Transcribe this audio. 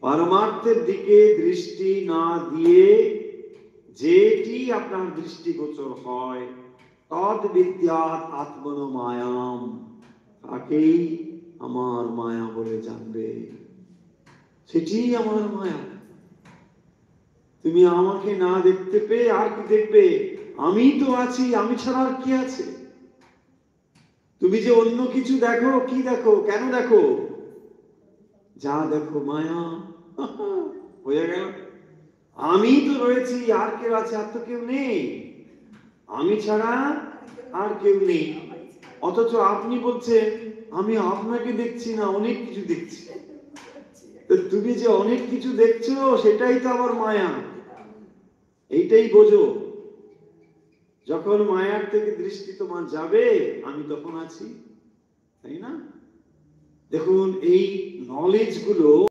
পারমার্থের দিকে দৃষ্টি না দিয়ে যেটি আপনার দৃষ্টিগোচর হয় তদ বিদ্যাৎ আত্মনো মায়াম, তাকেই আমার মায়া বলে জানবে, সেটি আমার মায়া। তুমি আমাকে না দেখতে পেয়ে আর কি দেখবে? আমি তো আছি, আমি ছাড়া আর কি আছে? তুমি যে অন্য কিছু দেখো, কি দেখো, কেন দেখো? যা দেখো মায়া। হয়ে গেল, আমি তো রয়েছি, আর কেউ আছে? আর তো কেউ নেই, আমি ছাড়া আর কেউ নেই। অথচ আপনি বলছেন আমি আপনাকে দেখছি না, অনেক কিছু দেখছি। তো তুমি যে অনেক কিছু দেখছো সেটাই তো আমার মায়া, এইটাই বোঝো। যখন মায়ার থেকে দৃষ্টি তোমার যাবে আমি তখন আছি, তাই না? দেখুন এই নলেজ গুলো